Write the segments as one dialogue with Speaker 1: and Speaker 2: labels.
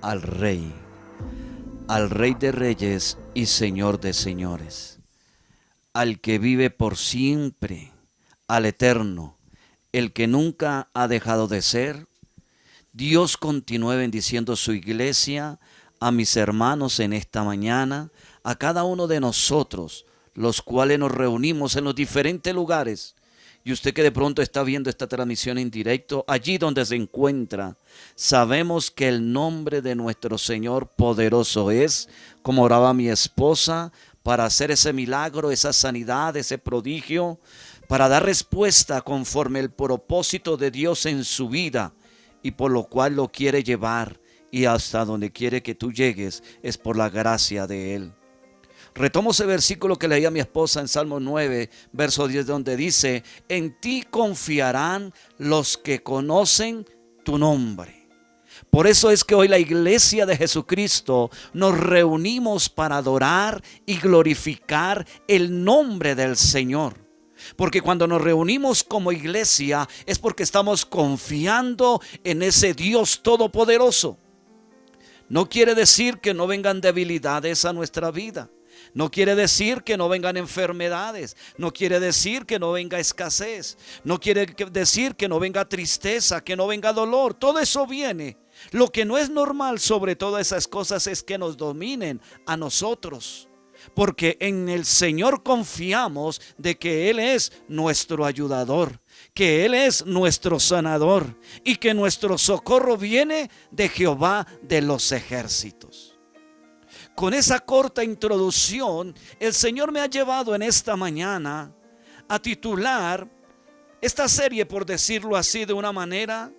Speaker 1: Al Rey de Reyes y Señor de Señores, al que vive por siempre, al Eterno, el que nunca ha dejado de ser. Dios continúe bendiciendo su iglesia, a mis hermanos en esta mañana, a cada uno de nosotros, los cuales nos reunimos en los diferentes lugares. Y usted que de pronto está viendo esta transmisión en directo, allí donde se encuentra, sabemos que el nombre de nuestro Señor poderoso es, como oraba mi esposa, para hacer ese milagro, esa sanidad, ese prodigio, para dar respuesta conforme el propósito de Dios en su vida y por lo cual lo quiere llevar y hasta donde quiere que tú llegues es por la gracia de Él. Retomo ese versículo que leía mi esposa en Salmo 9, verso 10, donde dice: en ti confiarán los que conocen tu nombre. Por eso es que hoy la iglesia de Jesucristo nos reunimos para adorar y glorificar el nombre del Señor. Porque cuando nos reunimos como iglesia es porque estamos confiando en ese Dios todopoderoso. No quiere decir que no vengan debilidades a nuestra vida. No quiere decir que no vengan enfermedades, no quiere decir que no venga escasez, no quiere decir que no venga tristeza, que no venga dolor. Todo eso viene. Lo que no es normal sobre todas esas cosas es que nos dominen a nosotros. Porque en el Señor confiamos de que Él es nuestro ayudador, que Él es nuestro sanador y que nuestro socorro viene de Jehová de los ejércitos. Con esa corta introducción, el Señor me ha llevado en esta mañana a titular esta serie, por decirlo así de una manera,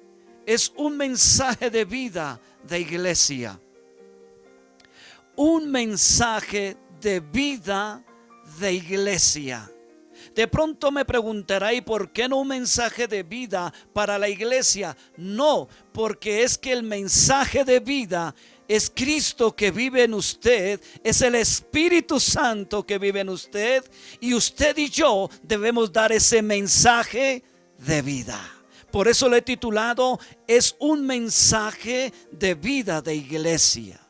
Speaker 1: es un mensaje de vida de iglesia. Un mensaje de vida de iglesia. De pronto me preguntará: ¿y por qué no un mensaje de vida para la iglesia? No, porque es que el mensaje de vida es Cristo que vive en usted, es el Espíritu Santo que vive en usted, y usted y yo debemos dar ese mensaje de vida. Por eso lo he titulado: es un mensaje de vida de iglesia.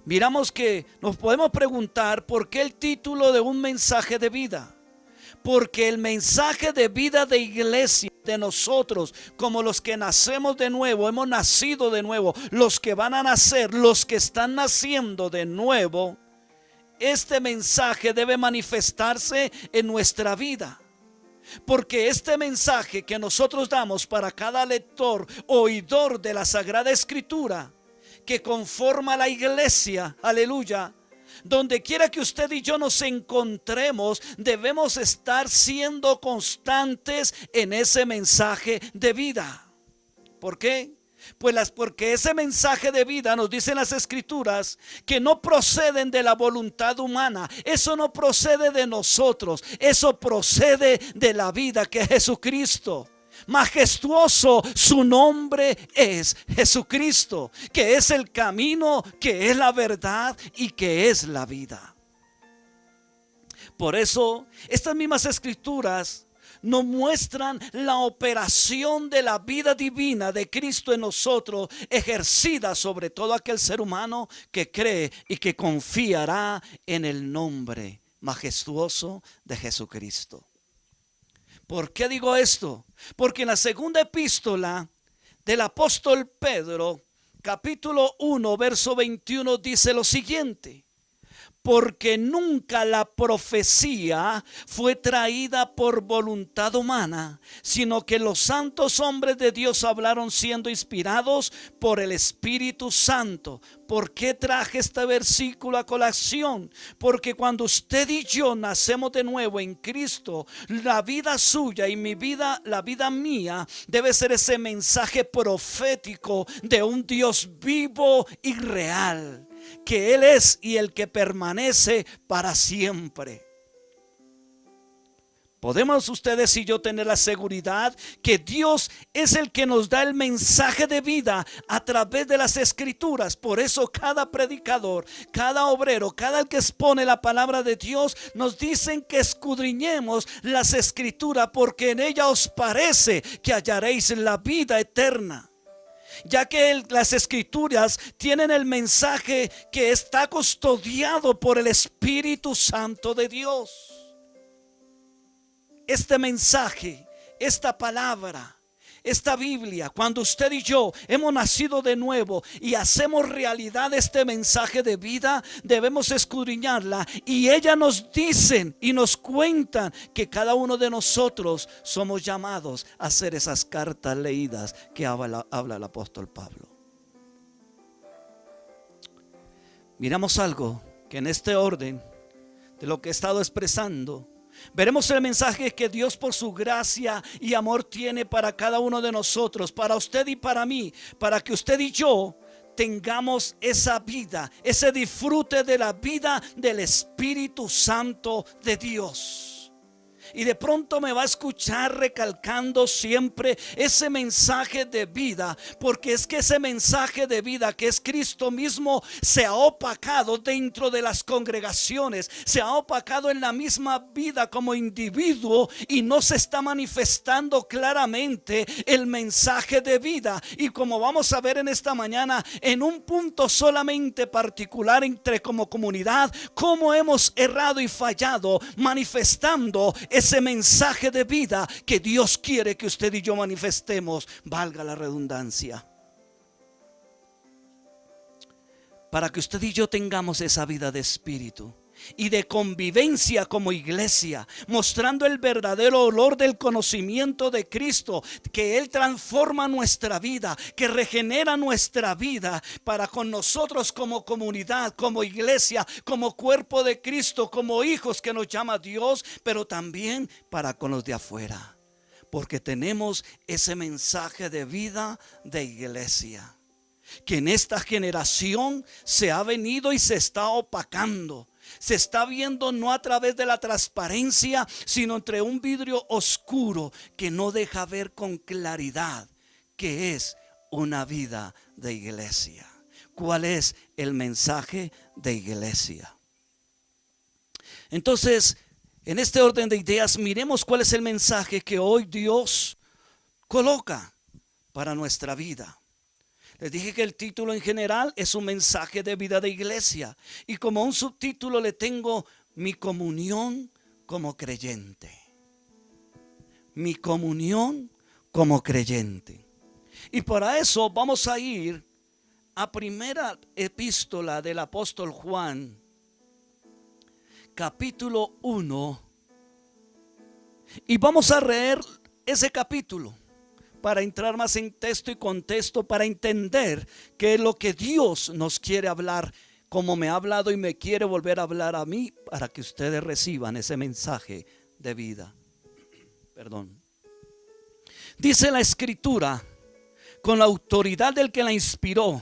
Speaker 1: Miramos que nos podemos preguntar por qué el título de un mensaje de vida. Porque el mensaje de vida de iglesia, de nosotros, como los que nacemos de nuevo, hemos nacido de nuevo, los que van a nacer, los que están naciendo de nuevo, este mensaje debe manifestarse en nuestra vida. Porque este mensaje que nosotros damos para cada lector, oidor de la Sagrada Escritura, que conforma la iglesia, aleluya, donde quiera que usted y yo nos encontremos, debemos estar siendo constantes en ese mensaje de vida. ¿Por qué? Porque ese mensaje de vida, nos dicen las Escrituras, que no proceden de la voluntad humana. Eso no procede de nosotros, eso procede de la vida que es Jesucristo. Majestuoso su nombre es Jesucristo, que es el camino, que es la verdad y que es la vida. Por eso estas mismas Escrituras nos muestran la operación de la vida divina de Cristo en nosotros, ejercida sobre todo aquel ser humano que cree y que confiará en el nombre majestuoso de Jesucristo. ¿Por qué digo esto? Porque en la segunda epístola del apóstol Pedro, capítulo 1, verso 21, dice lo siguiente: porque nunca la profecía fue traída por voluntad humana, sino que los santos hombres de Dios hablaron siendo inspirados por el Espíritu Santo. ¿Por qué traje este versículo a colación? Porque cuando usted y yo nacemos de nuevo en Cristo, la vida suya y mi vida, la vida mía, debe ser ese mensaje profético de un Dios vivo y real, que Él es y el que permanece para siempre. Podemos ustedes y yo tener la seguridad que Dios es el que nos da el mensaje de vida a través de las Escrituras. Por eso cada predicador, cada obrero, cada el que expone la palabra de Dios, nos dicen que escudriñemos las Escrituras, porque en ella os parece que hallaréis la vida eterna. ya que las escrituras tienen el mensaje que está custodiado por el Espíritu Santo de Dios. Este mensaje, esta palabra, esta Biblia, cuando usted y yo hemos nacido de nuevo y hacemos realidad este mensaje de vida, debemos escudriñarla, y ella nos dicen y nos cuentan que cada uno de nosotros somos llamados a hacer esas cartas leídas que habla el apóstol Pablo. Miramos algo que en este orden de lo que he estado expresando, veremos el mensaje que Dios por su gracia y amor tiene para cada uno de nosotros, para usted y para mí, para que usted y yo tengamos esa vida, ese disfrute de la vida del Espíritu Santo de Dios. Y de pronto me va a escuchar recalcando siempre ese mensaje de vida, porque es que ese mensaje de vida que es Cristo mismo se ha opacado dentro de las congregaciones, se ha opacado en la misma vida como individuo, y no se está manifestando claramente el mensaje de vida. Y como vamos a ver en esta mañana, en un punto solamente particular entre como comunidad, cómo hemos errado y fallado manifestando ese mensaje de vida que Dios quiere que usted y yo manifestemos, valga la redundancia, para que usted y yo tengamos esa vida de espíritu y de convivencia como iglesia, mostrando el verdadero olor del conocimiento de Cristo, que Él transforma nuestra vida, que regenera nuestra vida para con nosotros como comunidad, como iglesia, como cuerpo de Cristo, como hijos que nos llama Dios, pero también para con los de afuera, porque tenemos ese mensaje de vida de iglesia que en esta generación se ha venido y se está opacando. Se está viendo no a través de la transparencia, sino entre un vidrio oscuro que no deja ver con claridad qué es una vida de iglesia. ¿Cuál es el mensaje de iglesia? Entonces, en este orden de ideas, miremos cuál es el mensaje que hoy Dios coloca para nuestra vida. Les dije que el título en general es un mensaje de vida de iglesia, y como un subtítulo le tengo mi comunión como creyente. Mi comunión como creyente. Y para eso vamos a ir a primera epístola del apóstol Juan, capítulo 1, y vamos a leer ese capítulo para entrar más en texto y contexto, para entender qué es lo que Dios nos quiere hablar, como me ha hablado y me quiere volver a hablar a mí, para que ustedes reciban ese mensaje de vida. Perdón. Dice la escritura, con la autoridad del que la inspiró,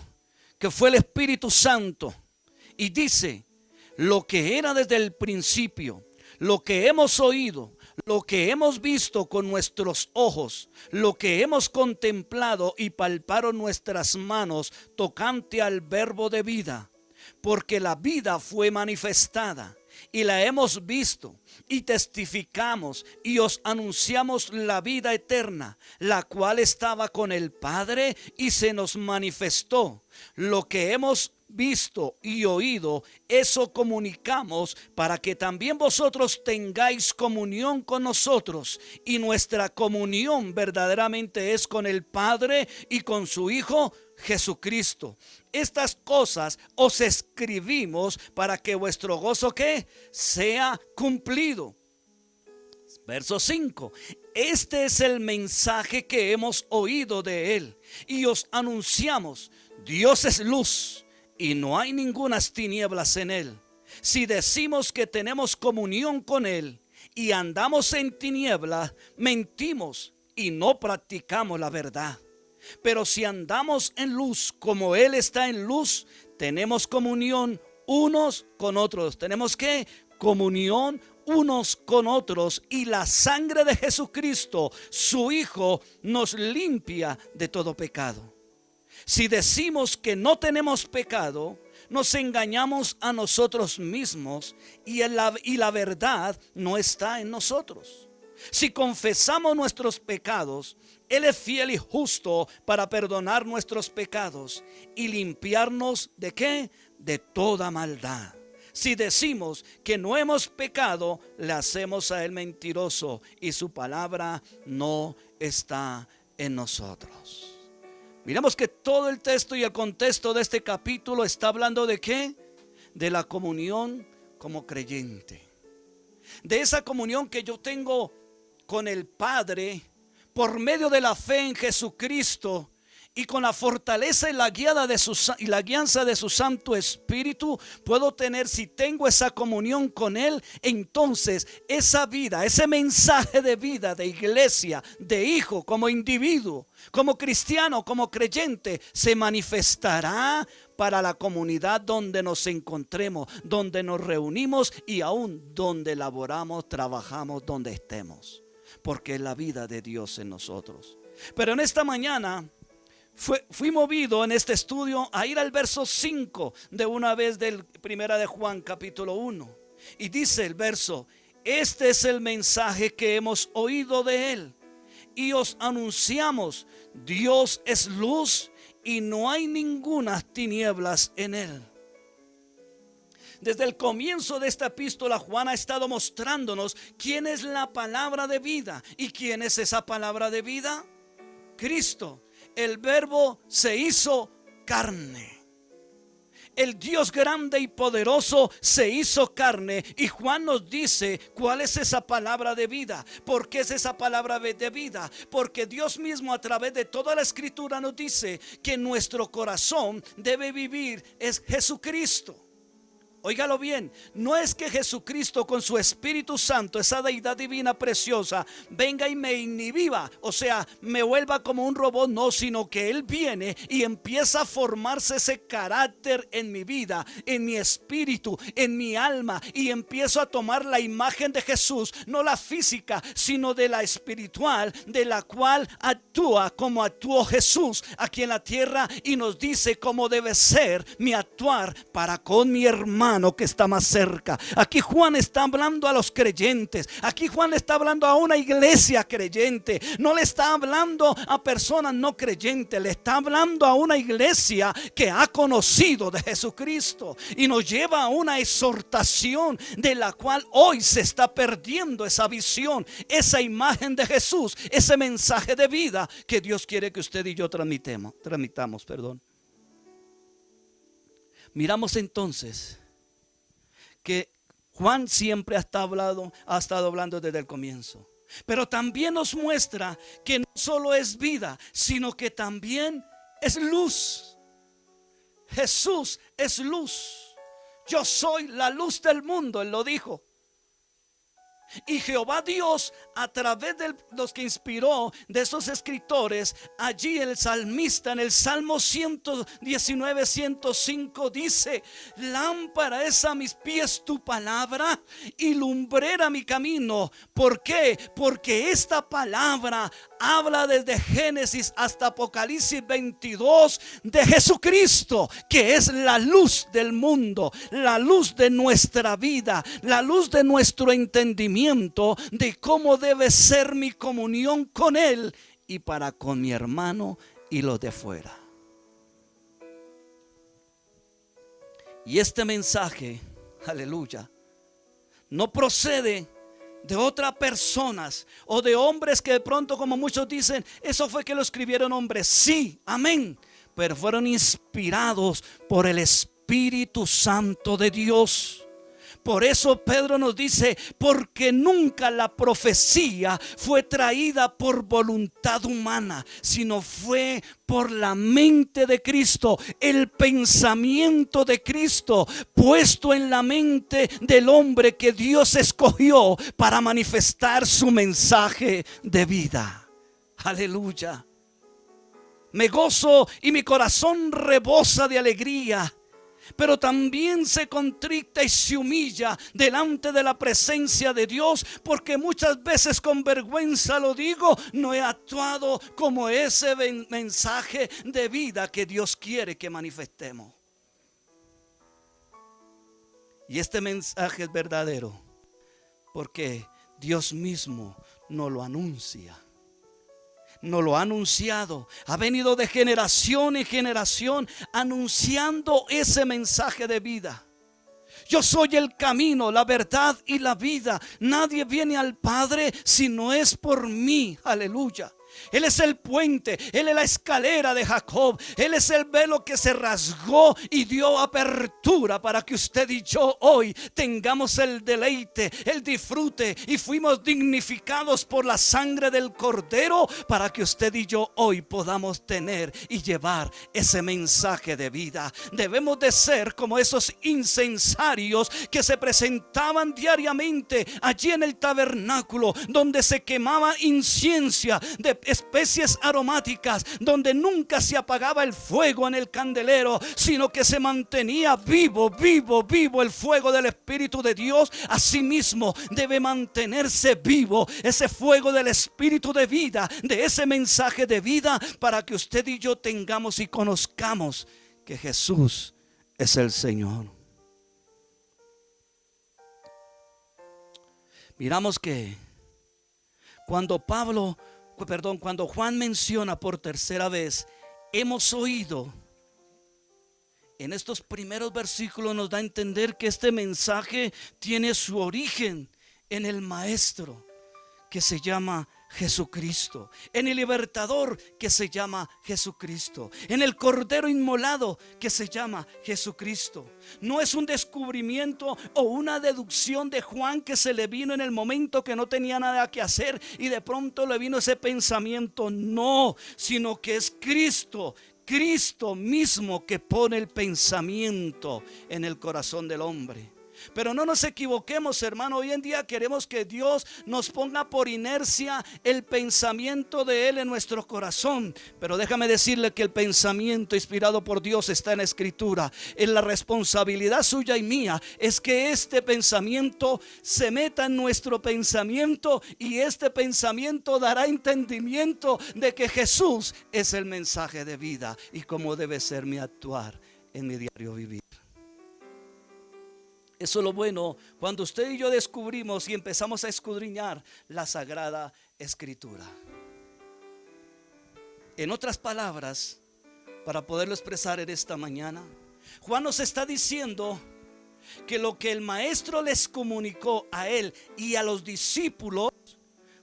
Speaker 1: que fue el Espíritu Santo, y dice: lo que era desde el principio, lo que hemos oído, lo que hemos visto con nuestros ojos, lo que hemos contemplado y palparon nuestras manos tocante al verbo de vida, porque la vida fue manifestada y la hemos visto y testificamos y os anunciamos la vida eterna, la cual estaba con el Padre y se nos manifestó. Lo que hemos visto y oído, eso comunicamos, para que también vosotros tengáis comunión con nosotros, y nuestra comunión verdaderamente es con el Padre y con su Hijo Jesucristo. Estas cosas os escribimos para que vuestro gozo ¿qué? Sea cumplido. Verso 5. Este es el mensaje que hemos oído de él y os anunciamos: Dios es luz y no hay ningunas tinieblas en él. Si decimos que tenemos comunión con él y andamos en tinieblas, mentimos y no practicamos la verdad. Pero si andamos en luz como él está en luz, tenemos comunión unos con otros. ¿Tenemos qué? Comunión unos con otros, y la sangre de Jesucristo, su Hijo, nos limpia de todo pecado. Si decimos que no tenemos pecado, nos engañamos a nosotros mismos, y la verdad no está en nosotros. Si confesamos nuestros pecados, Él es fiel y justo para perdonar nuestros pecados y limpiarnos ¿de qué? De toda maldad. Si decimos que no hemos pecado, le hacemos a Él mentiroso y su palabra no está en nosotros. Miremos que todo el texto y el contexto de este capítulo está hablando ¿de qué? De la comunión como creyente. De esa comunión que yo tengo con el Padre por medio de la fe en Jesucristo, y con la fortaleza y la guianza de su Santo Espíritu puedo tener. Si tengo esa comunión con Él, entonces esa vida, ese mensaje de vida, de iglesia, de hijo, como individuo, como cristiano, como creyente, se manifestará para la comunidad donde nos encontremos, donde nos reunimos y aún donde laboramos, trabajamos, donde estemos, porque es la vida de Dios en nosotros. Pero en esta mañana fui movido en este estudio a ir al verso 5 de una vez del primera de Juan capítulo 1. Y dice el verso: este es el mensaje que hemos oído de Él y os anunciamos: Dios es luz y no hay ninguna tinieblas en Él. Desde el comienzo de esta epístola, Juan ha estado mostrándonos quién es la palabra de vida. ¿Y quién es esa palabra de vida? Cristo. El verbo se hizo carne. El Dios grande y poderoso se hizo carne. Y Juan nos dice cuál es esa palabra de vida. ¿Por qué es esa palabra de vida? Porque Dios mismo a través de toda la escritura nos dice que nuestro corazón debe vivir es Jesucristo. Óigalo bien, no es que Jesucristo con su Espíritu Santo, esa deidad divina preciosa, venga y me inhiba, o sea, me vuelva como un robot, no, sino que Él viene y empieza a formarse ese carácter en mi vida, en mi espíritu, en mi alma, y empiezo a tomar la imagen de Jesús, no la física, sino de la espiritual, de la cual actúa como actuó Jesús aquí en la tierra, y nos dice cómo debe ser mi actuar para con mi hermano que está más cerca. Aquí Juan está hablando a los creyentes. Aquí Juan le está hablando a una iglesia creyente. No le está hablando a personas no creyentes. Le está hablando a una iglesia que ha conocido de Jesucristo. Y nos lleva a una exhortación de la cual hoy se está perdiendo esa visión, esa imagen de Jesús, ese mensaje de vida que Dios quiere que usted y yo transmitamos. Miramos entonces que Juan siempre ha estado hablando desde el comienzo, pero también nos muestra que no solo es vida, sino que también es luz. Jesús es luz. Yo soy la luz del mundo, Él lo dijo. Y Jehová Dios, a través de los que inspiró de esos escritores, allí el salmista en el Salmo 119, 105 dice: lámpara es a mis pies tu palabra y lumbrera mi camino. ¿Por qué? Porque esta palabra habla desde Génesis hasta Apocalipsis 22 de Jesucristo, que es la luz del mundo, la luz de nuestra vida, la luz de nuestro entendimiento, de cómo debe ser mi comunión con Él y para con mi hermano y los de fuera. Y este mensaje, aleluya, no procede de otras personas o de hombres que de pronto, como muchos dicen, eso fue que lo escribieron hombres. Sí, amén, pero fueron inspirados por el Espíritu Santo de Dios. Por eso Pedro nos dice: porque nunca la profecía fue traída por voluntad humana, sino fue por la mente de Cristo, el pensamiento de Cristo puesto en la mente del hombre que Dios escogió para manifestar su mensaje de vida. Aleluya. Me gozo y mi corazón rebosa de alegría, pero también se contrita y se humilla delante de la presencia de Dios, porque muchas veces con vergüenza lo digo, no he actuado como ese mensaje de vida que Dios quiere que manifestemos. Y este mensaje es verdadero porque Dios mismo nos lo anuncia. nos lo ha anunciado. Ha venido de generación en generación anunciando ese mensaje de vida. Yo soy el camino, la verdad y la vida. Nadie viene al Padre si no es por mí. Aleluya. Él es el puente, Él es la escalera de Jacob. Él es el velo que se rasgó y dio apertura para que usted y yo hoy tengamos el deleite, el disfrute, y fuimos dignificados por la sangre del Cordero para que usted y yo hoy podamos tener y llevar ese mensaje de vida. Debemos de ser como esos incensarios que se presentaban diariamente allí en el tabernáculo, donde se quemaba incienso de especies aromáticas, donde nunca se apagaba el fuego en el candelero, sino que se mantenía vivo el fuego del Espíritu de Dios. Asimismo debe mantenerse vivo ese fuego del Espíritu de vida, de ese mensaje de vida, para que usted y yo tengamos y conozcamos que Jesús es el Señor. Miramos que cuando Juan menciona por tercera vez, hemos oído, en estos primeros versículos nos da a entender que este mensaje tiene su origen en el Maestro, que se llama Jesucristo, en el libertador, que se llama Jesucristo, en el Cordero inmolado, que se llama Jesucristo. No es un descubrimiento o una deducción de Juan que se le vino en el momento que no tenía nada que hacer y de pronto le vino ese pensamiento. No, sino que es Cristo mismo que pone el pensamiento en el corazón del hombre. Pero no nos equivoquemos, hermano. Hoy en día queremos que Dios nos ponga por inercia el pensamiento de Él en nuestro corazón. Pero déjame decirle que el pensamiento inspirado por Dios está en la Escritura. En la responsabilidad suya y mía es que este pensamiento se meta en nuestro pensamiento, y este pensamiento dará entendimiento de que Jesús es el mensaje de vida y cómo debe ser mi actuar en mi diario vivir. Eso es lo bueno cuando usted y yo descubrimos y empezamos a escudriñar la Sagrada Escritura. En otras palabras, para poderlo expresar en esta mañana, Juan nos está diciendo que lo que el Maestro les comunicó a él y a los discípulos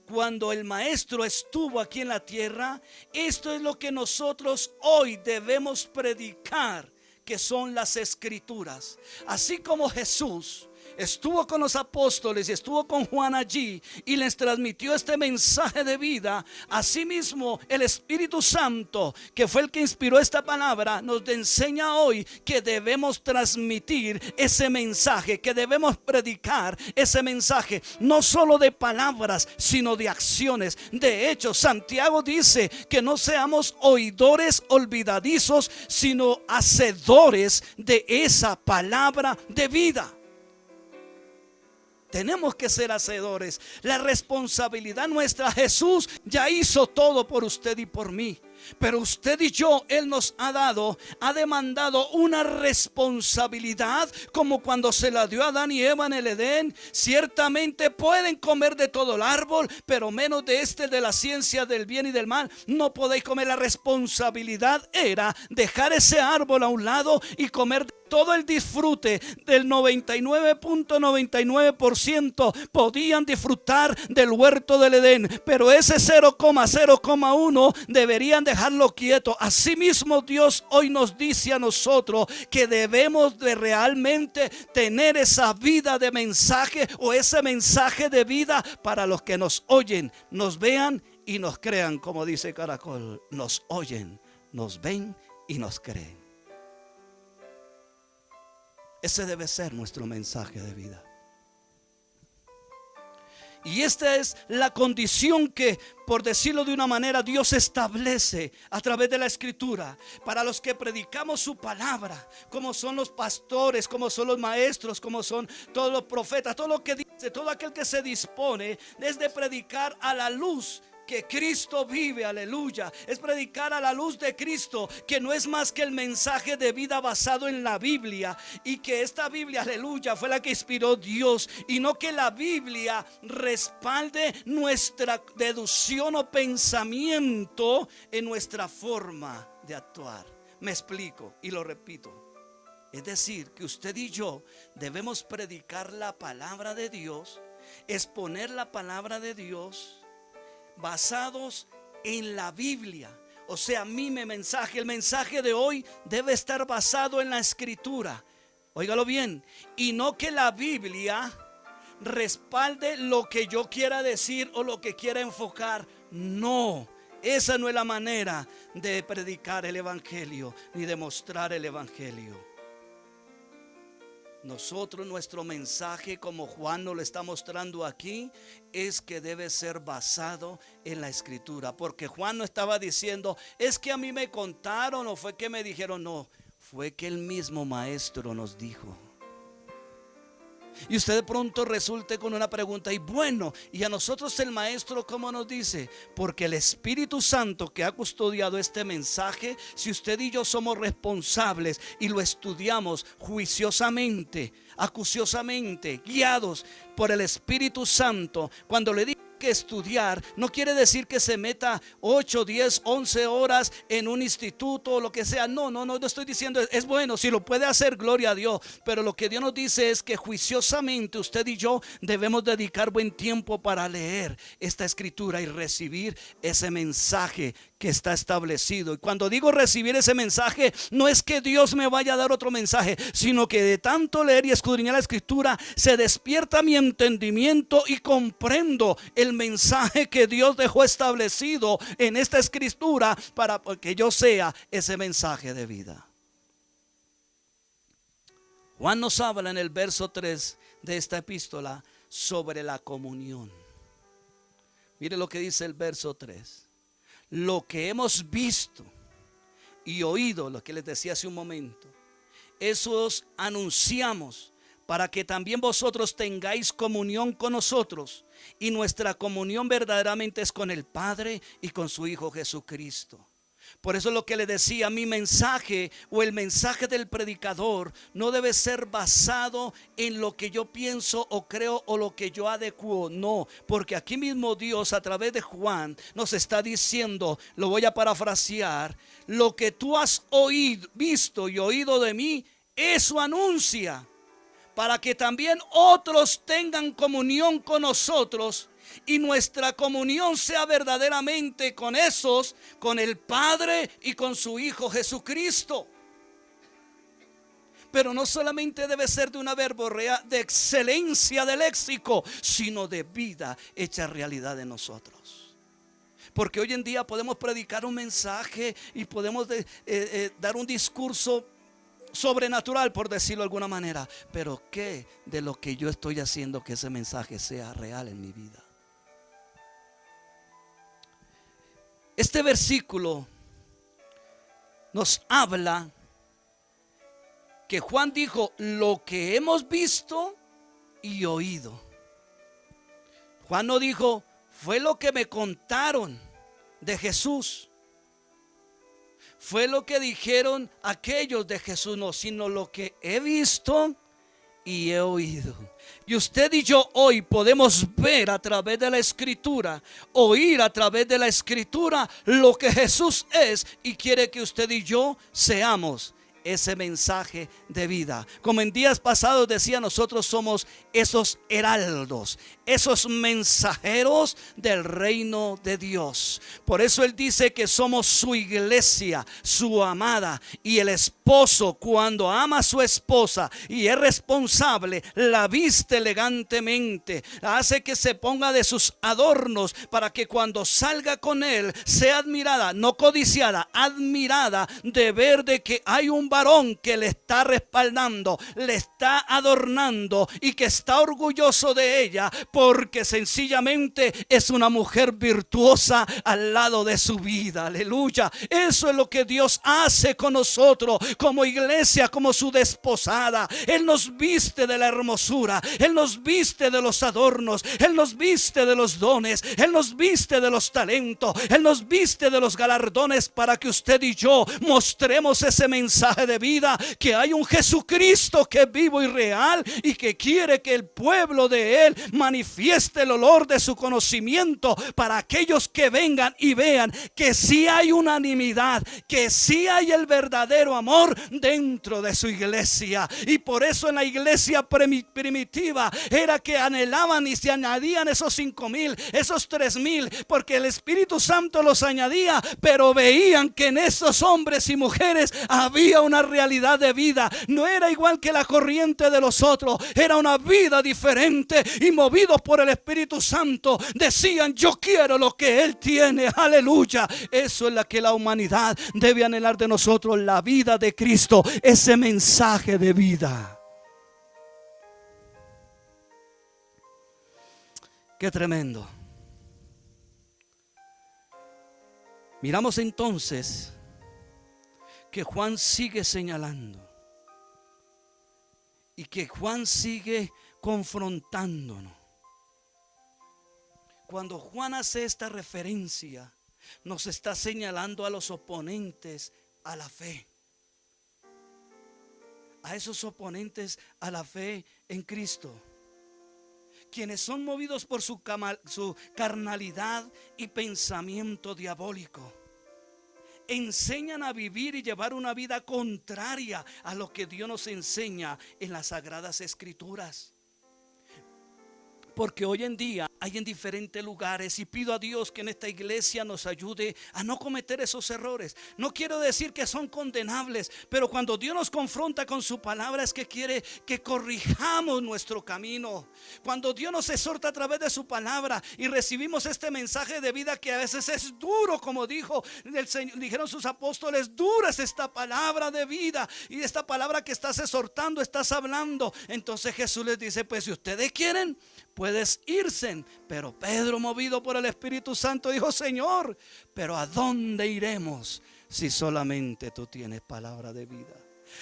Speaker 1: cuando el Maestro estuvo aquí en la tierra, esto es lo que nosotros hoy debemos predicar, que son las Escrituras. Así como Jesús estuvo con los apóstoles y estuvo con Juan allí y les transmitió este mensaje de vida, asimismo el Espíritu Santo, que fue el que inspiró esta palabra, nos enseña hoy que debemos transmitir ese mensaje, que debemos predicar ese mensaje, no solo de palabras, sino de acciones. De hecho, Santiago dice que no seamos oidores olvidadizos, sino hacedores de esa palabra de vida. Tenemos que ser hacedores. La responsabilidad nuestra, Jesús ya hizo todo por usted y por mí. Pero usted y yo, Él nos ha demandado una responsabilidad, como cuando se la dio a Adán y Eva en el Edén. Ciertamente pueden comer de todo el árbol, pero menos de de la ciencia del bien y del mal no podéis comer. La responsabilidad era dejar ese árbol a un lado y comer todo el disfrute. Del 99.99% podían disfrutar del huerto del Edén, pero ese 0,0,1 deberían dejarlo quieto. Asimismo, Dios hoy nos dice a nosotros que debemos de realmente tener esa vida de mensaje, o ese mensaje de vida para los que nos oyen, nos vean y nos crean. Como dice Caracol, nos oyen, nos ven y nos creen. Ese debe ser nuestro mensaje de vida. Y esta es la condición que, por decirlo de una manera, Dios establece a través de la Escritura para los que predicamos su palabra, como son los pastores, como son los maestros, como son todos los profetas. Todo lo que dice, todo aquel que se dispone es de predicar a la luz que Cristo vive, aleluya. Es predicar a la luz de Cristo, que no es más que el mensaje de vida basado en la Biblia, y que esta Biblia, aleluya, fue la que inspiró Dios, y no que la Biblia respalde nuestra deducción o pensamiento en nuestra forma de actuar. Me explico y lo repito. Es decir, que usted y yo debemos predicar la palabra de Dios, exponer la palabra de Dios basados en la Biblia. O sea, el mensaje de hoy debe estar basado en la Escritura. Óigalo bien. Y no que la Biblia respalde lo que yo quiera decir o lo que quiera enfocar. No, esa no es la manera de predicar el Evangelio ni de mostrar el Evangelio. Nosotros, nuestro mensaje, como Juan nos lo está mostrando aquí, es que debe ser basado en la Escritura. Porque Juan no estaba diciendo, es que a mí me contaron o fue que me dijeron. No, fue que el mismo maestro nos dijo. Y usted de pronto resulte con una pregunta, y bueno, ¿y a nosotros el maestro cómo nos dice? Porque el Espíritu Santo que ha custodiado este mensaje, si usted y yo somos responsables y lo estudiamos juiciosamente, acuciosamente, guiados por el Espíritu Santo, cuando le digo que estudiar, no quiere decir que se meta 8, 10, 11 horas en un instituto o lo que sea. No estoy diciendo, es bueno, si lo puede hacer, gloria a Dios. Pero lo que Dios nos dice es que juiciosamente usted y yo debemos dedicar buen tiempo para leer esta Escritura y recibir ese mensaje que está establecido. Y cuando digo recibir ese mensaje, no es que Dios me vaya a dar otro mensaje, sino que de tanto leer y escudriñar la Escritura se despierta mi entendimiento y comprendo el mensaje que Dios dejó establecido en esta Escritura para que yo sea ese mensaje de vida. Juan nos habla en el verso 3 de esta epístola sobre la comunión. Mire lo que dice el verso 3. Lo que hemos visto y oído, lo que les decía hace un momento, eso os anunciamos para que también vosotros tengáis comunión con nosotros. Y nuestra comunión verdaderamente es con el Padre y con su Hijo Jesucristo. Por eso lo que le decía, mi mensaje o el mensaje del predicador no debe ser basado en lo que yo pienso o creo o lo que yo adecuo. No, porque aquí mismo Dios a través de Juan nos está diciendo, lo voy a parafrasear, lo que tú has oído, visto y oído de mí, eso anuncia, para que también otros tengan comunión con nosotros. Y nuestra comunión sea verdaderamente con esos, con el Padre y con su Hijo Jesucristo. Pero no solamente debe ser de una verborrea de excelencia del léxico, sino de vida hecha realidad en nosotros. Porque hoy en día podemos predicar un mensaje y podemos dar un discurso sobrenatural, por decirlo de alguna manera. Pero ¿qué de lo que yo estoy haciendo que ese mensaje sea real en mi vida? Este versículo nos habla que Juan dijo lo que hemos visto y oído. Juan no dijo fue lo que me contaron de Jesús, fue lo que dijeron aquellos de Jesús, no, sino lo que he visto y he oído. Y usted y yo hoy podemos ver a través de la Escritura, oír a través de la Escritura lo que Jesús es y quiere que usted y yo seamos ese mensaje de vida. Como en días pasados decía, nosotros somos esos heraldos, esos mensajeros del reino de Dios. Por eso Él dice que somos su iglesia, su amada. Y el esposo, cuando ama a su esposa y es responsable, la viste elegantemente, hace que se ponga de sus adornos para que cuando salga con él sea admirada, no codiciada, admirada de ver de que hay un varón que le está respaldando, le está adornando y que está orgulloso de ella, porque sencillamente es una mujer virtuosa al lado de su vida. Aleluya. Eso es lo que Dios hace con nosotros como iglesia, como su desposada. Él nos viste de la hermosura, Él nos viste de los adornos, Él nos viste de los dones, Él nos viste de los talentos, Él nos viste de los galardones, para que usted y yo mostremos ese mensaje de vida, que hay un Jesucristo que es vivo y real y que quiere que el pueblo de Él manifieste el olor de su conocimiento, para aquellos que vengan y vean que sí hay unanimidad, que sí hay el verdadero amor dentro de su iglesia. Y por eso en la iglesia primitiva era que anhelaban y se añadían esos 5,000, esos 3,000, porque el Espíritu Santo los añadía, pero veían que en esos hombres y mujeres había una realidad de vida. No era igual que la corriente de los otros, era una vida diferente, y movidos por el Espíritu Santo decían: yo quiero lo que Él tiene. Aleluya. Eso es lo que la humanidad debe anhelar de nosotros, la vida de Cristo, ese mensaje de vida. Qué tremendo. Miramos entonces que Juan sigue señalando y que Juan sigue confrontándonos. Cuando Juan hace esta referencia, nos está señalando a los oponentes a la fe, a esos oponentes a la fe en Cristo, quienes son movidos por su carnalidad y pensamiento diabólico. Enseñan a vivir y llevar una vida contraria a lo que Dios nos enseña en las Sagradas Escrituras. Porque hoy en día hay en diferentes lugares, y pido a Dios que en esta iglesia nos ayude a no cometer esos errores. No quiero decir que son condenables, pero cuando Dios nos confronta con su palabra, es que quiere que corrijamos nuestro camino. Cuando Dios nos exhorta a través de su palabra y recibimos este mensaje de vida, que a veces es duro, como dijeron sus apóstoles: dura es esta palabra de vida, y esta palabra que estás exhortando, estás hablando. Entonces Jesús les dice: pues si ustedes quieren, puedes irse. Pero Pedro, movido por el Espíritu Santo, dijo: Señor, pero ¿a dónde iremos si solamente tú tienes palabra de vida?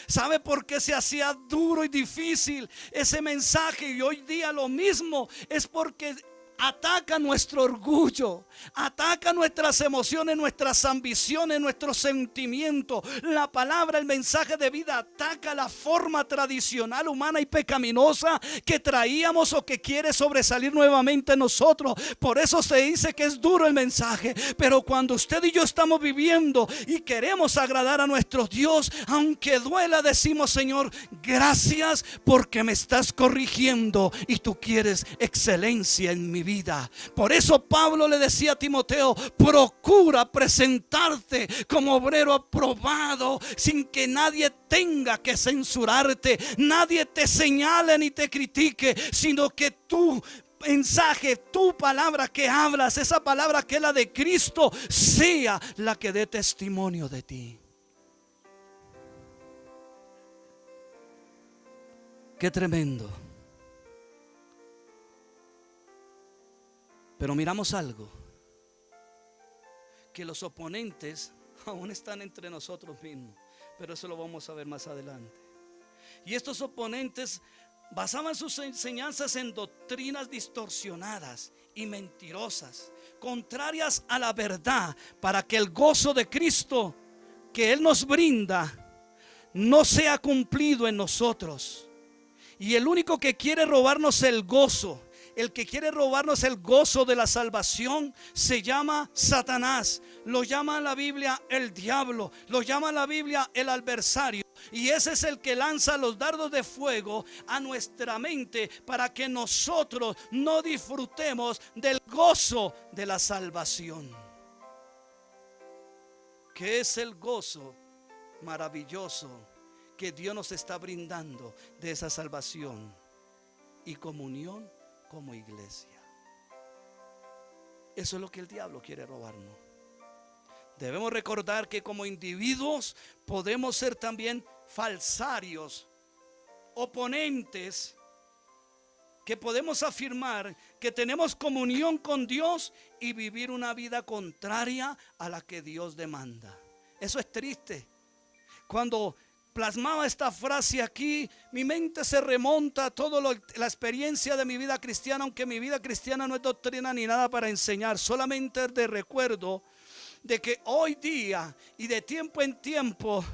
Speaker 1: ¿Sabe por qué se hacía duro y difícil ese mensaje? Y hoy día lo mismo, es porque ataca nuestro orgullo, ataca nuestras emociones, nuestras ambiciones, nuestros sentimientos. La palabra, el mensaje de vida, ataca la forma tradicional, humana y pecaminosa que traíamos o que quiere sobresalir nuevamente en nosotros. Por eso se dice que es duro el mensaje. Pero cuando usted y yo estamos viviendo y queremos agradar a nuestro Dios, aunque duela, decimos: Señor, gracias porque me estás corrigiendo y tú quieres excelencia en mi vida. Por eso Pablo le decía a Timoteo: procura presentarte como obrero aprobado, sin que nadie tenga que censurarte, nadie te señale ni te critique, sino que tu mensaje, tu palabra que hablas, esa palabra que es la de Cristo, sea la que dé testimonio de ti. Qué tremendo. Pero miramos algo, que los oponentes aún están entre nosotros mismos, pero eso lo vamos a ver más adelante. Y estos oponentes basaban sus enseñanzas en doctrinas distorsionadas y mentirosas, contrarias a la verdad, para que el gozo de Cristo que Él nos brinda no sea cumplido en nosotros. Y el único que quiere robarnos el gozo, el que quiere robarnos el gozo de la salvación, se llama Satanás. Lo llama en la Biblia el diablo, lo llama en la Biblia el adversario. Y ese es el que lanza los dardos de fuego a nuestra mente, para que nosotros no disfrutemos del gozo de la salvación. ¿Qué es el gozo maravilloso que Dios nos está brindando de esa salvación y comunión como iglesia? Eso es lo que el diablo quiere robarnos. Debemos recordar que como individuos podemos ser también falsarios, oponentes, que podemos afirmar que tenemos comunión con Dios y vivir una vida contraria a la que Dios demanda. Eso es triste. Cuando plasmaba esta frase aquí, mi mente se remonta a toda la experiencia de mi vida cristiana, aunque mi vida cristiana no es doctrina ni nada para enseñar, solamente de recuerdo de que hoy día y de tiempo en tiempo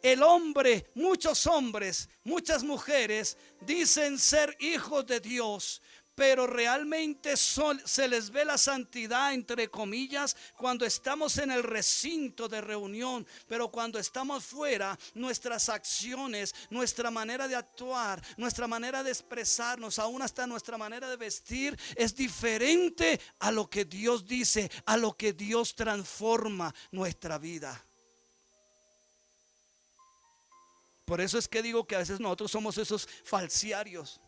Speaker 1: el hombre, muchos hombres, muchas mujeres dicen ser hijos de Dios, pero realmente se les ve la santidad entre comillas cuando estamos en el recinto de reunión, pero cuando estamos fuera, nuestras acciones, nuestra manera de actuar, nuestra manera de expresarnos, aún hasta nuestra manera de vestir es diferente a lo que Dios dice, a lo que Dios transforma nuestra vida. Por eso es que digo que a veces nosotros somos esos falsiarios.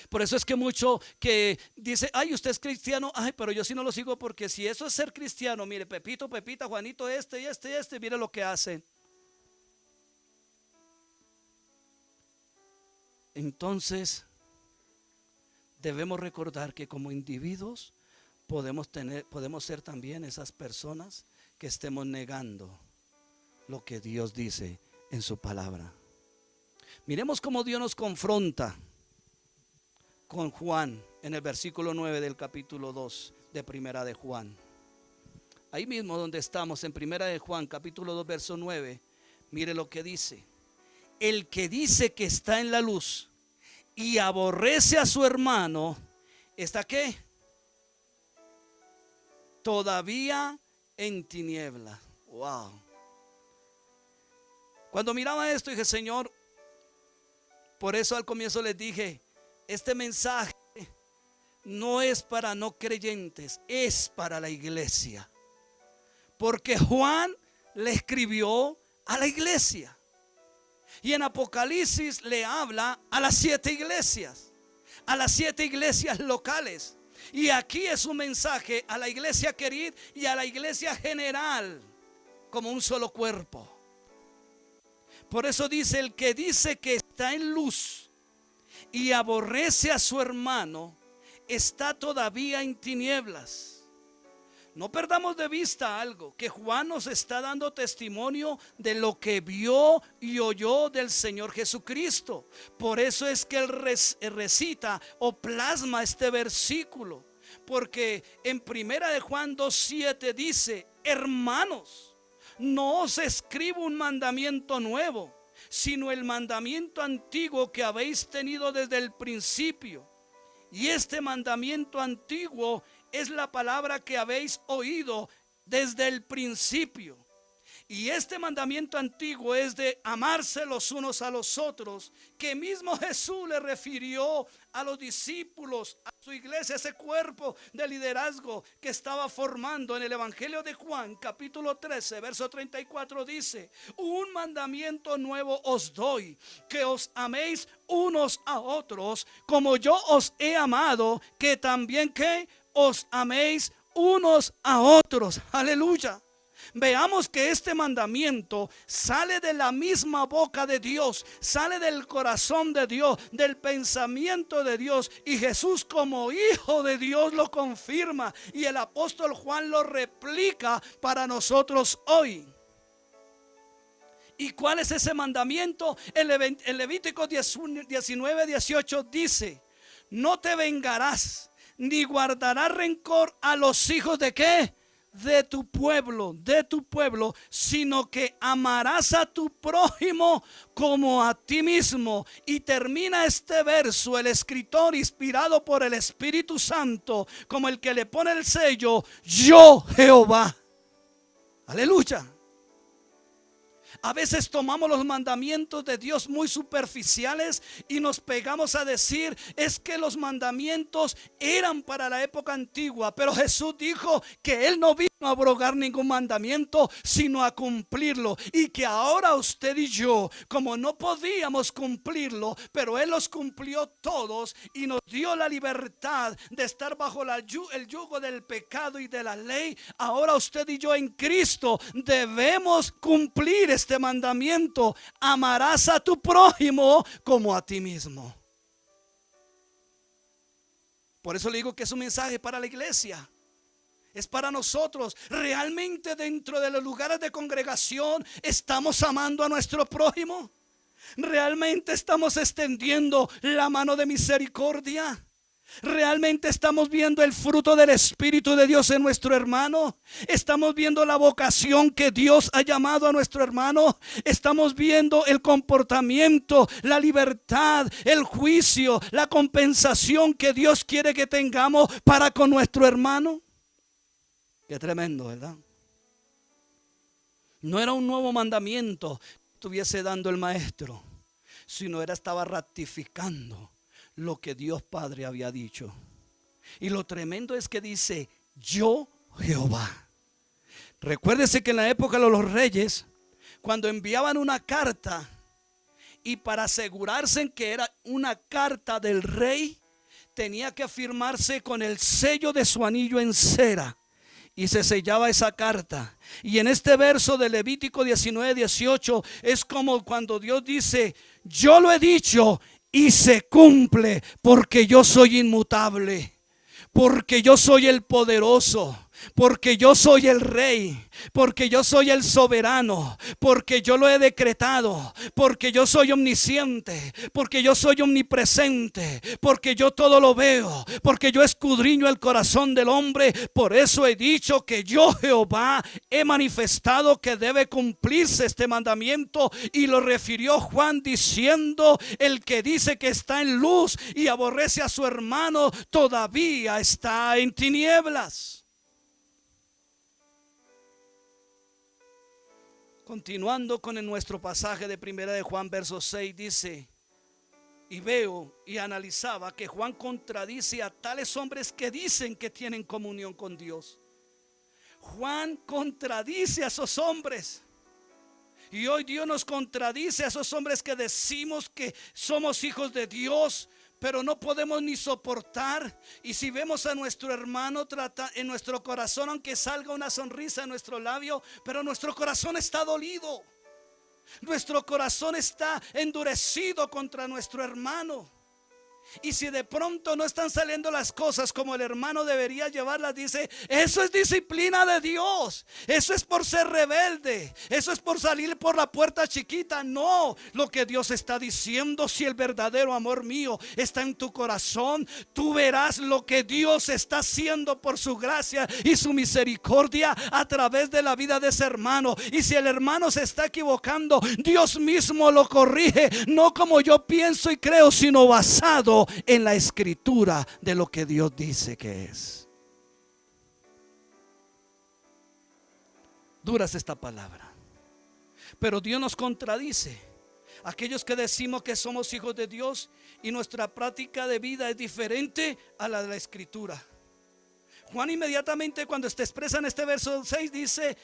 Speaker 1: Por eso es que mucho que dice, ay, usted es cristiano, ay, pero yo sí no lo sigo, porque si eso es ser cristiano, mire, Pepito, Pepita, Juanito, mire lo que hacen. Entonces, debemos recordar que como individuos podemos ser también esas personas que estemos negando lo que Dios dice en su palabra. Miremos cómo Dios nos confronta con Juan en el versículo 9 del capítulo 2 de Primera de Juan. Ahí mismo donde estamos en Primera de Juan capítulo 2 verso 9, mire lo que dice: el que dice que está en la luz y aborrece a su hermano, ¿está qué? Todavía en tinieblas. Wow. Cuando miraba esto dije, Señor, por eso al comienzo les dije, este mensaje no es para no creyentes, es para la iglesia. Porque Juan le escribió a la iglesia. Y en Apocalipsis le habla a las 7 iglesias, a las 7 iglesias locales. Y aquí es un mensaje a la iglesia querida y a la iglesia general, como un solo cuerpo. Por eso dice, el que dice que está en luz y aborrece a su hermano, está todavía en tinieblas. No perdamos de vista algo, que Juan nos está dando testimonio de lo que vio y oyó del Señor Jesucristo. Por eso es que él recita o plasma este versículo, porque en Primera de Juan 2:7 dice, hermanos, no os escribo un mandamiento nuevo, sino el mandamiento antiguo que habéis tenido desde el principio. Y este mandamiento antiguo es la palabra que habéis oído desde el principio. Y este mandamiento antiguo es de amarse los unos a los otros, que mismo Jesús le refirió a los discípulos, a su iglesia, ese cuerpo de liderazgo que estaba formando. En el Evangelio de Juan, capítulo 13, verso 34 dice, un mandamiento nuevo os doy, que os améis unos a otros, como yo os he amado, que también que os améis unos a otros. Aleluya. Veamos que este mandamiento sale de la misma boca de Dios, sale del corazón de Dios, del pensamiento de Dios, y Jesús como hijo de Dios lo confirma, y el apóstol Juan lo replica para nosotros hoy. ¿Y cuál es ese mandamiento? En Levítico 19:18 dice, no te vengarás ni guardarás rencor a los hijos de ¿qué? De tu pueblo, sino que amarás a tu prójimo como a ti mismo. Y termina este verso el escritor, inspirado por el Espíritu Santo, como el que le pone el sello, yo Jehová. Aleluya. A veces tomamos los mandamientos de Dios muy superficiales y nos pegamos a decir, es que los mandamientos eran para la época antigua, pero Jesús dijo que Él no vino a abrogar ningún mandamiento, sino a cumplirlo, y que ahora usted y yo, como no podíamos cumplirlo, pero Él los cumplió todos y nos dio la libertad de estar bajo el yugo del pecado y de la ley. Ahora usted y yo en Cristo debemos cumplir este mandamiento: amarás a tu prójimo como a ti mismo. Por eso le digo que es un mensaje para la iglesia. Es para nosotros. Realmente dentro de los lugares de congregación estamos amando a nuestro prójimo. Realmente estamos extendiendo la mano de misericordia. Realmente estamos viendo el fruto del Espíritu de Dios en nuestro hermano. Estamos viendo la vocación que Dios ha llamado a nuestro hermano. Estamos viendo el comportamiento, la libertad, el juicio, la compensación que Dios quiere que tengamos para con nuestro hermano. Qué tremendo, ¿verdad? No era un nuevo mandamiento que estuviese dando el maestro, sino estaba ratificando lo que Dios Padre había dicho. Y lo tremendo es que dice: yo Jehová. Recuérdese que en la época de los reyes, cuando enviaban una carta, y para asegurarse que era una carta del rey, tenía que firmarse con el sello de su anillo en cera, y se sellaba esa carta. Y en este verso de Levítico 19:18 es como cuando Dios dice: yo lo he dicho y se cumple, porque yo soy inmutable, porque yo soy el poderoso, porque yo soy el rey, porque yo soy el soberano, porque yo lo he decretado, porque yo soy omnisciente, porque yo soy omnipresente, porque yo todo lo veo, porque yo escudriño el corazón del hombre. Por eso he dicho que yo, Jehová, he manifestado que debe cumplirse este mandamiento. Y lo refirió Juan diciendo: el que dice que está en luz y aborrece a su hermano, todavía está en tinieblas. Continuando con nuestro pasaje de Primera de Juan, verso 6, dice: y veo y analizaba que Juan contradice a tales hombres que dicen que tienen comunión con Dios. Juan contradice a esos hombres. Y hoy Dios nos contradice a esos hombres que decimos que somos hijos de Dios, pero no podemos ni soportar. Y si vemos a nuestro hermano en nuestro corazón, aunque salga una sonrisa en nuestro labio, pero nuestro corazón está dolido. Nuestro corazón está endurecido contra nuestro hermano. Y si de pronto no están saliendo las cosas como el hermano debería llevarlas, dice: eso es disciplina de Dios, eso es por ser rebelde, eso es por salir por la puerta chiquita. No, lo que Dios está diciendo: si el verdadero amor mío está en tu corazón, tú verás lo que Dios está haciendo por su gracia y su misericordia a través de la vida de ese hermano. Y si el hermano se está equivocando, Dios mismo lo corrige, no como yo pienso y creo, sino basado en la escritura de lo que Dios dice que es. Dura es esta palabra, pero Dios nos contradice. Aquellos que decimos que somos hijos de Dios y nuestra práctica de vida es diferente a la de la escritura. Juan inmediatamente, cuando se expresa en este verso 6, dice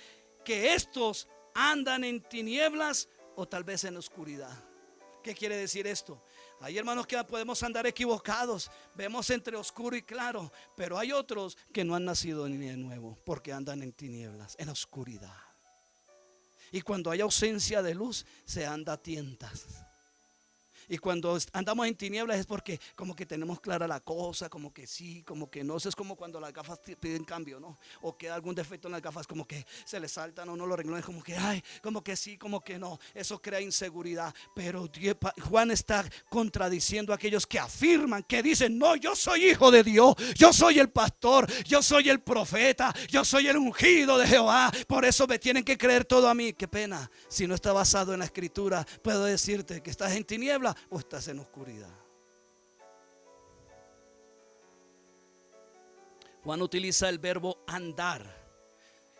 Speaker 1: que estos andan en tinieblas o tal vez en oscuridad. ¿Qué quiere decir esto? Hay hermanos que podemos andar equivocados, vemos entre oscuro y claro, pero hay otros que no han nacido ni de nuevo, porque andan en tinieblas, en oscuridad. Y cuando hay ausencia de luz, se anda a tientas. Y cuando andamos en tinieblas es porque como que tenemos clara la cosa, como que sí, como que no. Eso es como cuando las gafas piden cambio, ¿no? O queda algún defecto en las gafas, como que se le saltan o no lo arreglan, como que ay, como que sí, como que no. Eso crea inseguridad. Pero Juan está contradiciendo a aquellos que afirman, que dicen: no, yo soy hijo de Dios, yo soy el pastor, yo soy el profeta, yo soy el ungido de Jehová, por eso me tienen que creer todo a mí. Qué pena, si no está basado en la escritura, puedo decirte que estás en tinieblas o estás en oscuridad. Juan utiliza el verbo andar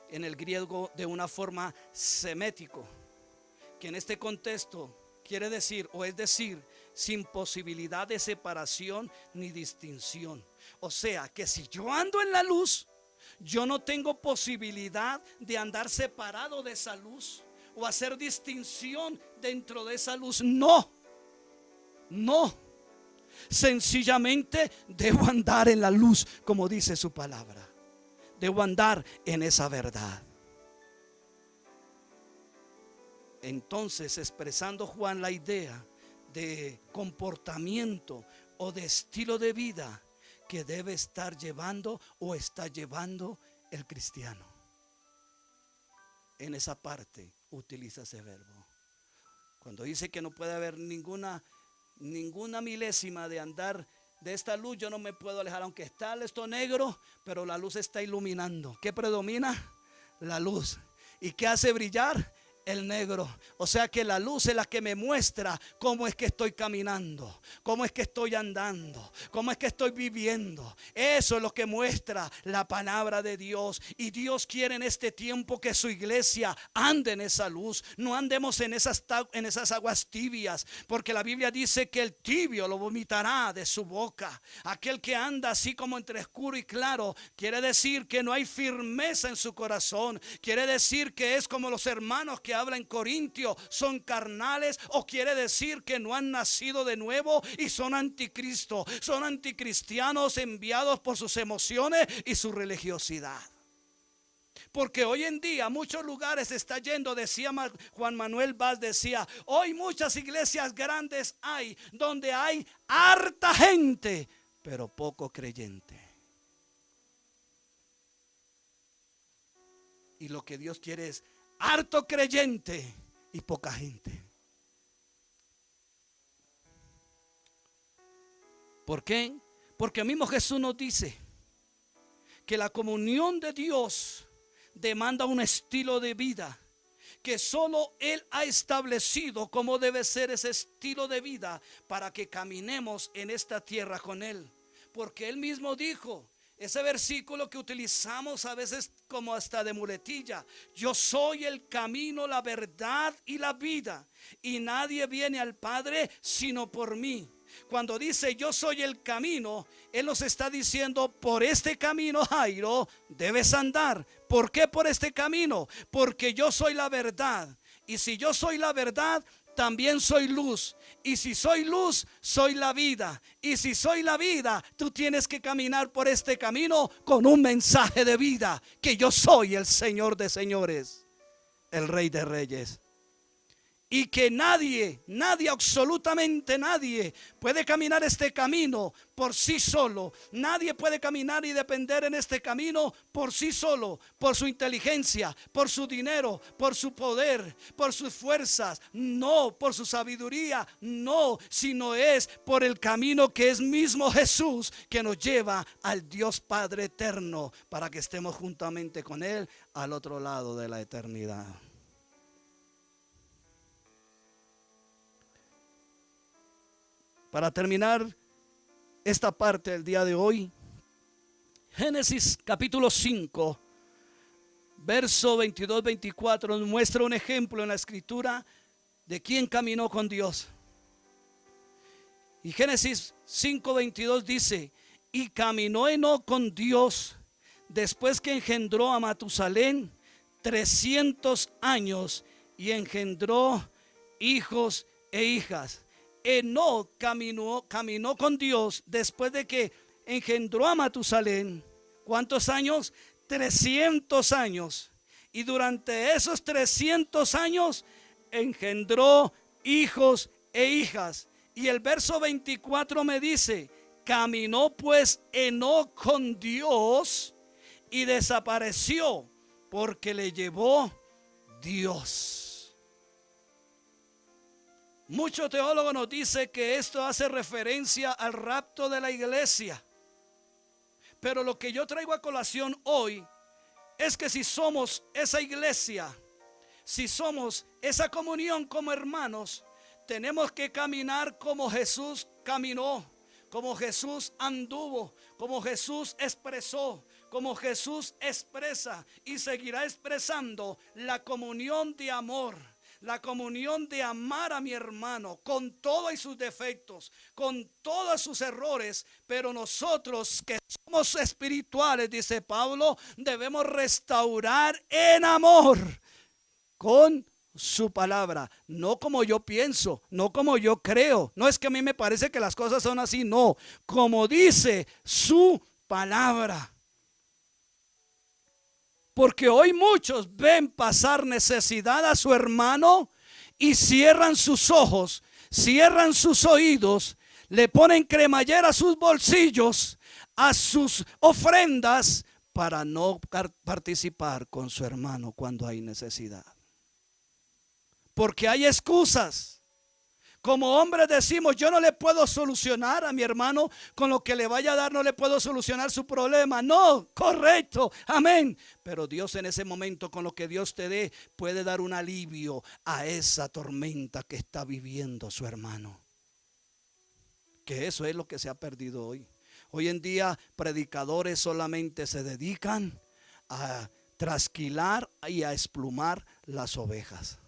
Speaker 1: en el griego de una forma semético, que en este contexto quiere decir, o es decir, sin posibilidad de separación ni distinción. O sea, que si yo ando en la luz, yo no tengo posibilidad de andar separado de esa luz o hacer distinción dentro de esa luz. No, sencillamente debo andar en la luz, como dice su palabra. Debo andar en esa verdad. Entonces, expresando Juan la idea de comportamiento o de estilo de vida que debe estar llevando o está llevando el cristiano. En esa parte utiliza ese verbo. Cuando dice que no puede haber ninguna milésima de andar de esta luz, yo no me puedo alejar, aunque está esto negro, pero la luz está iluminando. ¿Qué predomina? La luz. ¿Y qué hace brillar? El negro. O sea que la luz es la que me muestra cómo es que estoy caminando, cómo es que estoy andando, cómo es que estoy viviendo. Eso es lo que muestra la palabra de Dios. Y Dios quiere en este tiempo que su iglesia ande en esa luz. No andemos en esas aguas tibias, porque la Biblia dice que el tibio lo vomitará de su boca. Aquel que anda así como entre oscuro y claro, quiere decir que no hay firmeza en su corazón. Quiere decir que es como los hermanos que habla en Corintio, son carnales, o quiere decir que no han nacido de nuevo y son anticristo, son anticristianos enviados por sus emociones y su religiosidad. Porque hoy en día muchos lugares está yendo, decía Juan Manuel Vaz, decía, hoy muchas iglesias grandes hay donde hay harta gente, pero poco creyente. Y lo que Dios quiere es harto creyente y poca gente. ¿Por qué? Porque mismo Jesús nos dice que la comunión de Dios demanda un estilo de vida que solo Él ha establecido cómo debe ser ese estilo de vida para que caminemos en esta tierra con Él. Porque Él mismo dijo, ese versículo que utilizamos a veces como hasta de muletilla: yo soy el camino, la verdad y la vida, y nadie viene al Padre sino por mí. Cuando dice yo soy el camino, Él nos está diciendo, por este camino, Jairo, debes andar. ¿Por qué por este camino? Porque yo soy la verdad. Y si yo soy la verdad, también soy luz. Y si soy luz, soy la vida. Y si soy la vida, tú tienes que caminar por este camino con un mensaje de vida: que yo soy el Señor de señores, el Rey de reyes. Y que nadie, absolutamente nadie puede caminar este camino por sí solo. Nadie puede caminar y depender en este camino por sí solo, por su inteligencia, por su dinero, por su poder, por sus fuerzas. No, por su sabiduría, no, sino es por el camino que es mismo Jesús, que nos lleva al Dios Padre eterno, para que estemos juntamente con Él al otro lado de la eternidad. Para terminar esta parte del día de hoy, Génesis capítulo 5, verso 22-24 nos muestra un ejemplo en la escritura de quien caminó con Dios. Y Génesis 5:22 dice: y caminó Enoc con Dios después que engendró a Matusalén 300 años y engendró hijos e hijas. Enoc caminó con Dios después de que engendró a Matusalén. ¿Cuántos años? 300 años. Y durante esos 300 años engendró hijos e hijas. Y el verso 24 me dice: caminó pues Enoc con Dios y desapareció, porque le llevó Dios. Muchos teólogos nos dicen que esto hace referencia al rapto de la iglesia. Pero lo que yo traigo a colación hoy es que si somos esa iglesia, si somos esa comunión como hermanos, tenemos que caminar como Jesús caminó, como Jesús anduvo, como Jesús expresó, como Jesús expresa y seguirá expresando la comunión de amor. La comunión de amar a mi hermano con todos sus defectos, con todos sus errores. Pero nosotros que somos espirituales, dice Pablo, debemos restaurar en amor con su palabra. No como yo pienso, no como yo creo. No es que a mí me parece que las cosas son así, no. Como dice su palabra. Porque hoy muchos ven pasar necesidad a su hermano y cierran sus ojos, cierran sus oídos, le ponen cremallera a sus bolsillos, a sus ofrendas, para no participar con su hermano cuando hay necesidad. Porque hay excusas. Como hombres decimos, yo no le puedo solucionar a mi hermano con lo que le vaya a dar, no le puedo solucionar su problema. No, correcto, amén. Pero Dios en ese momento, con lo que Dios te dé, puede dar un alivio a esa tormenta que está viviendo su hermano. Que eso es lo que se ha perdido hoy. Hoy en día predicadores solamente se dedican a trasquilar y a esplumar las ovejas,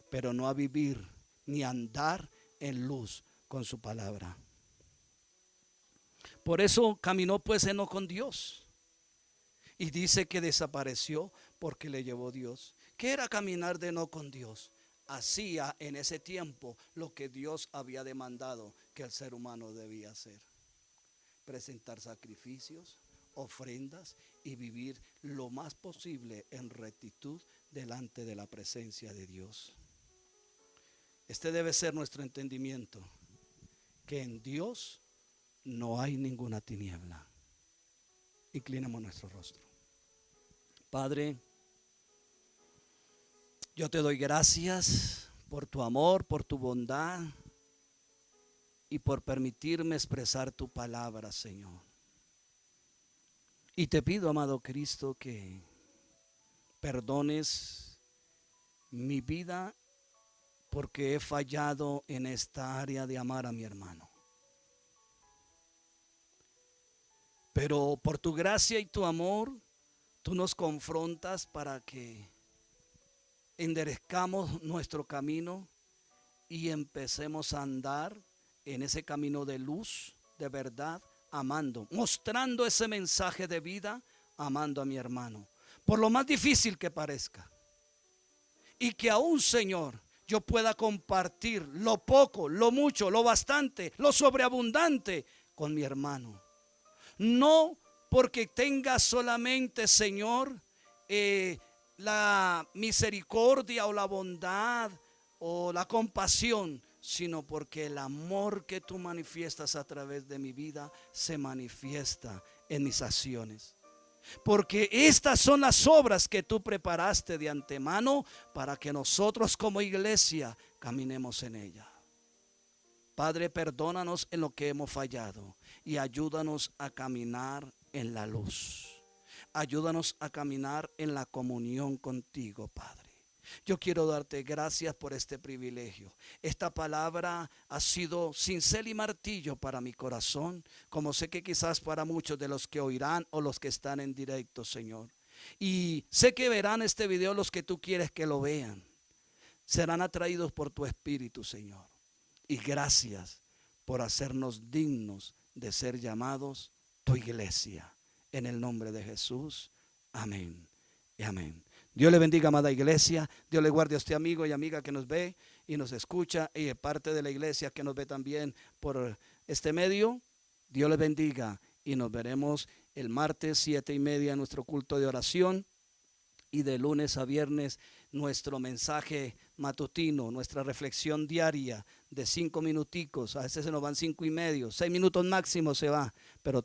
Speaker 1: pero no a vivir ni andar en luz con su palabra. Por eso caminó pues Enoc con Dios. Y dice que desapareció porque le llevó Dios. ¿Qué era caminar de Enoc con Dios? Hacía en ese tiempo lo que Dios había demandado que el ser humano debía hacer. Presentar sacrificios, ofrendas y vivir lo más posible en rectitud delante de la presencia de Dios. Este debe ser nuestro entendimiento, que en Dios no hay ninguna tiniebla. Inclinemos nuestro rostro. Padre, yo te doy gracias por tu amor, por tu bondad y por permitirme expresar tu palabra, Señor. Y te pido, amado Cristo, que perdones mi vida porque he fallado en esta área de amar a mi hermano. Pero por tu gracia y tu amor, tú nos confrontas para que enderezcamos nuestro camino y empecemos a andar en ese camino de luz, de verdad, amando, mostrando ese mensaje de vida, amando a mi hermano, por lo más difícil que parezca. Y que aún, Señor, yo pueda compartir lo poco, lo mucho, lo bastante, lo sobreabundante con mi hermano. No porque tenga solamente, Señor, la misericordia o la bondad o la compasión, sino porque el amor que tú manifiestas a través de mi vida se manifiesta en mis acciones. Porque estas son las obras que tú preparaste de antemano para que nosotros como iglesia caminemos en ella. Padre, perdónanos en lo que hemos fallado y ayúdanos a caminar en la luz. Ayúdanos a caminar en la comunión contigo, Padre. Yo quiero darte gracias por este privilegio. Esta palabra ha sido cincel y martillo para mi corazón, como sé que quizás para muchos de los que oirán o los que están en directo, Señor. Y sé que verán este video los que tú quieres que lo vean. Serán atraídos por tu Espíritu, Señor. Y gracias por hacernos dignos de ser llamados tu iglesia. En el nombre de Jesús. Amén y amén. Dios le bendiga, amada iglesia. Dios le guarde a usted, amigo y amiga que nos ve y nos escucha, y parte de la iglesia que nos ve también por este medio. Dios le bendiga y nos veremos el martes 7:30 en nuestro culto de oración, y de lunes a viernes nuestro mensaje matutino, nuestra reflexión diaria de 5 minuticos. A veces se nos van 5 y medio, 6 minutos máximo se va, pero